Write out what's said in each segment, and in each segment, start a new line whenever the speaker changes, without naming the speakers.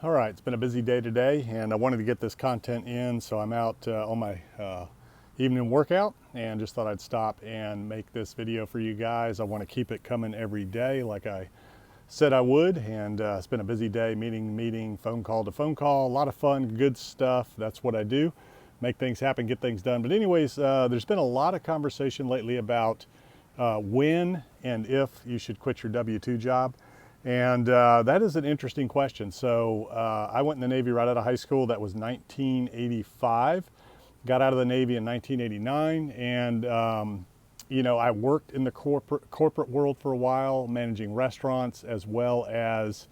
All right, it's been a busy day today, and I wanted to get this content in, so I'm out on my evening workout and just thought I'd stop and make this video for you guys. I want to keep it coming every day like I said I would, and it's been a busy day, meeting to meeting, phone call to phone call, a lot of fun, good stuff. That's what I do, make things happen, get things done. But anyways, there's been a lot of conversation lately about when and if you should quit your W-2 job. And that is an interesting question. So I went in the Navy right out of high school. That was 1985. Got out of the Navy in 1989. And, I worked in the corporate world for a while, managing restaurants as well as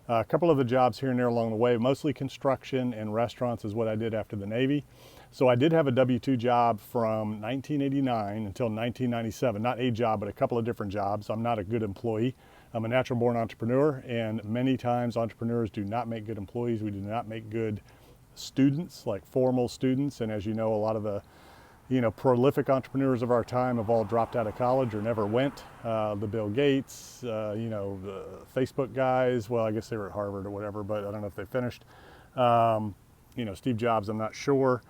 a couple of the jobs here and there along the way. Mostly construction and restaurants is what I did after the Navy. So I did have a W-2 job from 1989 until 1997. Not a job, but a couple of different jobs. I'm not a good employee. I'm a natural born entrepreneur, and many times entrepreneurs do not make good employees. We do not make good students, like formal students. And as you know, a lot of the prolific entrepreneurs of our time have all dropped out of college or never went. The Bill Gates, the Facebook guys, well, I guess they were at Harvard or whatever, but I don't know if they finished. Steve Jobs, I'm not sure.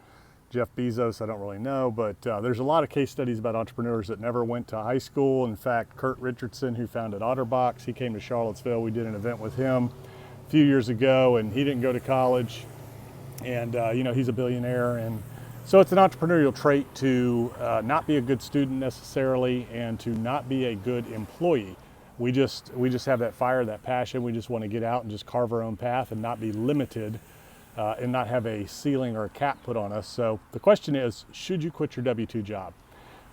Jeff Bezos, I don't really know, but there's a lot of case studies about entrepreneurs that never went to high school. In fact, Kurt Richardson, who founded OtterBox, he came to Charlottesville. We did an event with him a few years ago, and he didn't go to college. And, he's a billionaire. And so it's an entrepreneurial trait to not be a good student necessarily and to not be a good employee. We just have that fire, that passion. We just want to get out and just carve our own path and not be limited. And not have a ceiling or a cap put on us. So the question is, should you quit your W-2 job?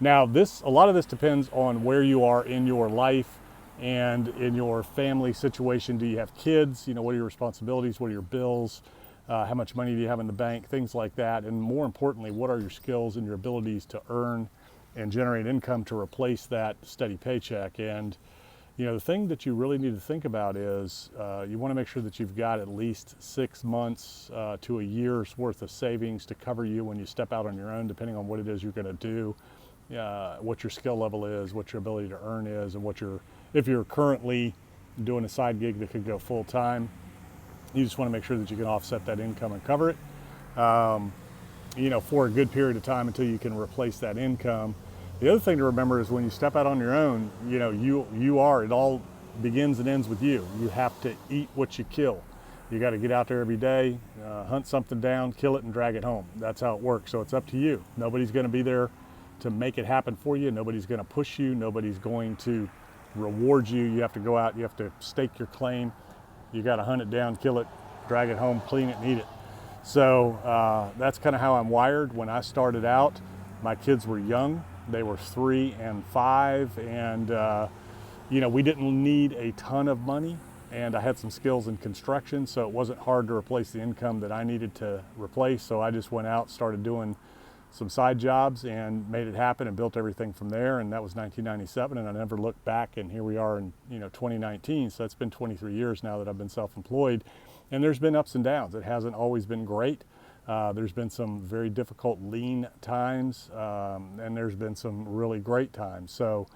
Now, a lot of this depends on where you are in your life and in your family situation. Do you have kids? What are your responsibilities? What are your bills? How much money do you have in the bank? Things like that. And more importantly, what are your skills and your abilities to earn and generate income to replace that steady paycheck? And the thing that you really need to think about is you want to make sure that you've got at least 6 months to a year's worth of savings to cover you when you step out on your own, depending on what it is you're going to do, what your skill level is, what your ability to earn is, and if you're currently doing a side gig that could go full time, you just want to make sure that you can offset that income and cover it, for a good period of time until you can replace that income. The other thing to remember is when you step out on your own, it all begins and ends with you. You have to eat what you kill. You got to get out there every day, hunt something down, kill it, and drag it home. That's how it works. So it's up to you. Nobody's going to be there to make it happen for you. Nobody's going to push you. Nobody's going to reward you. You have to go out. You have to stake your claim. You got to hunt it down, kill it, drag it home, clean it, and eat it. So that's kind of how I'm wired. When I started out, my kids were young. They were 3 and 5, and we didn't need a ton of money, and I had some skills in construction, so it wasn't hard to replace the income that I needed to replace. So I just went out, started doing some side jobs, and made it happen, and built everything from there. And that was 1997, and I never looked back. And here we are in 2019. So it's been 23 years now that I've been self-employed, and there's been ups and downs. It hasn't always been great. There's been some very difficult lean times, and there's been some really great times. So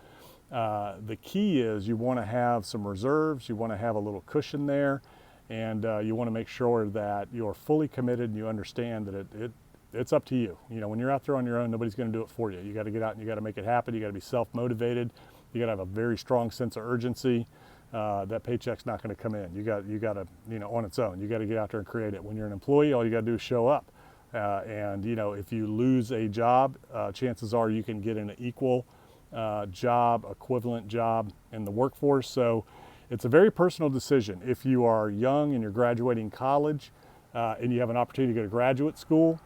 the key is you want to have some reserves, you want to have a little cushion there, and you want to make sure that you're fully committed and you understand that it's up to you. When you're out there on your own, nobody's going to do it for you. You got to get out and you got to make it happen. You got to be self-motivated. You got to have a very strong sense of urgency. That paycheck's not going to come in. You got to, on its own. You got to get out there and create it. When you're an employee, all you got to do is show up. And if you lose a job, chances are you can get an equal equivalent job in the workforce. So it's a very personal decision. If you are young and you're graduating college and you have an opportunity to go to graduate school,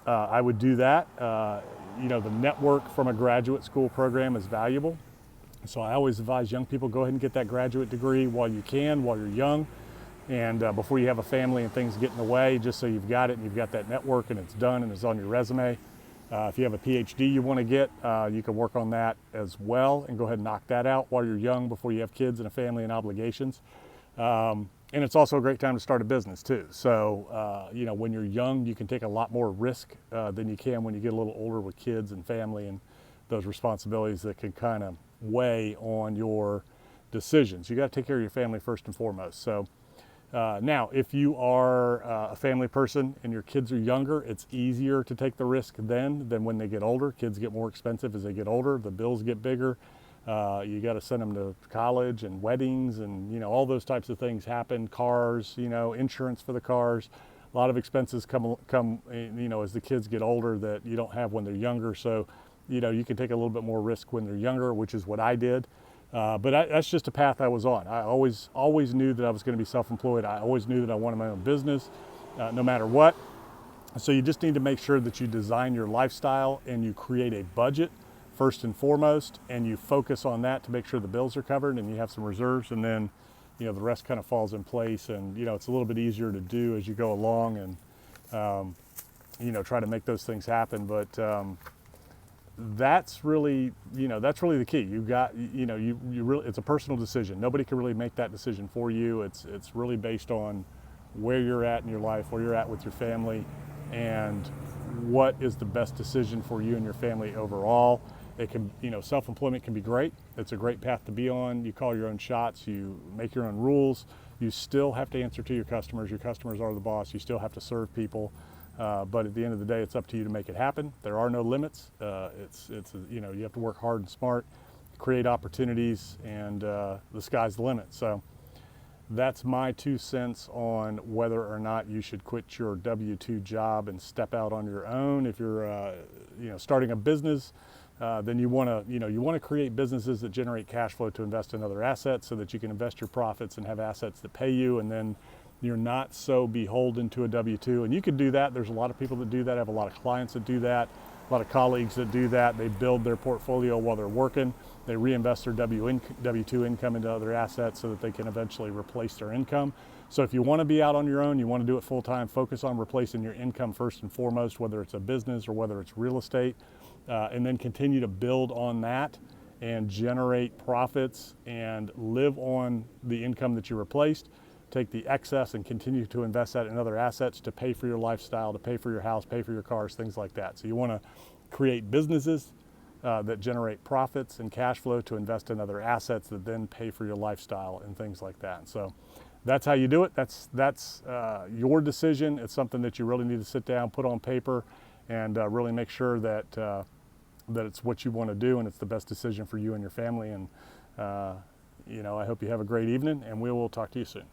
I would do that. The network from a graduate school program is valuable. So I always advise young people, go ahead and get that graduate degree while you can, while you're young, and before you have a family and things get in the way, just so you've got it and you've got that network and it's done and it's on your resume. If you have a PhD you want to get, you can work on that as well and go ahead and knock that out while you're young, before you have kids and a family and obligations. And it's also a great time to start a business too. So, when you're young, you can take a lot more risk than you can when you get a little older with kids and family and those responsibilities that can kind of weigh on your decisions. You got to take care of your family first and foremost. So Now, if you are a family person and your kids are younger, it's easier to take the risk then than when they get older. Kids get more expensive as they get older. The bills get bigger. You got to send them to college and weddings, and all those types of things happen. Cars, insurance for the cars. A lot of expenses come as the kids get older that you don't have when they're younger. So you can take a little bit more risk when they're younger, which is what I did. But that's just a path I was on. I always knew that I was going to be self-employed. I always knew that I wanted my own business, no matter what. So you just need to make sure that you design your lifestyle and you create a budget first and foremost, and you focus on that to make sure the bills are covered and you have some reserves, and then the rest kind of falls in place, and it's a little bit easier to do as you go along, and try to make those things happen. But that's really the key. You got you really, it's a personal decision. Nobody can really make that decision for you. It's really based on where you're at in your life, where you're at with your family, and what is the best decision for you and your family overall. It can, self-employment can be great. It's a great path to be on. You call your own shots, you make your own rules. You still have to answer to your customers. Your customers are the boss. You still have to serve people. But at the end of the day, it's up to you to make it happen. There are no limits. You have to work hard and smart, create opportunities, and the sky's the limit. So that's my 2 cents on whether or not you should quit your W-2 job and step out on your own. If you're starting a business, then you want to create businesses that generate cash flow to invest in other assets, so that you can invest your profits and have assets that pay you, and then you're not so beholden to a W-2. And you can do that. There's a lot of people that do that. I have a lot of clients that do that, a lot of colleagues that do that. They build their portfolio while they're working. They reinvest their W-2 income into other assets so that they can eventually replace their income. So if you want to be out on your own, you want to do it full time, focus on replacing your income first and foremost, whether it's a business or whether it's real estate, and then continue to build on that and generate profits and live on the income that you replaced. Take the excess and continue to invest that in other assets to pay for your lifestyle, to pay for your house, pay for your cars, things like that. So you want to create businesses that generate profits and cash flow to invest in other assets that then pay for your lifestyle and things like that. So that's how you do it. That's your decision. It's something that you really need to sit down, put on paper, and really make sure that that it's what you want to do and it's the best decision for you and your family. And I hope you have a great evening, and we will talk to you soon.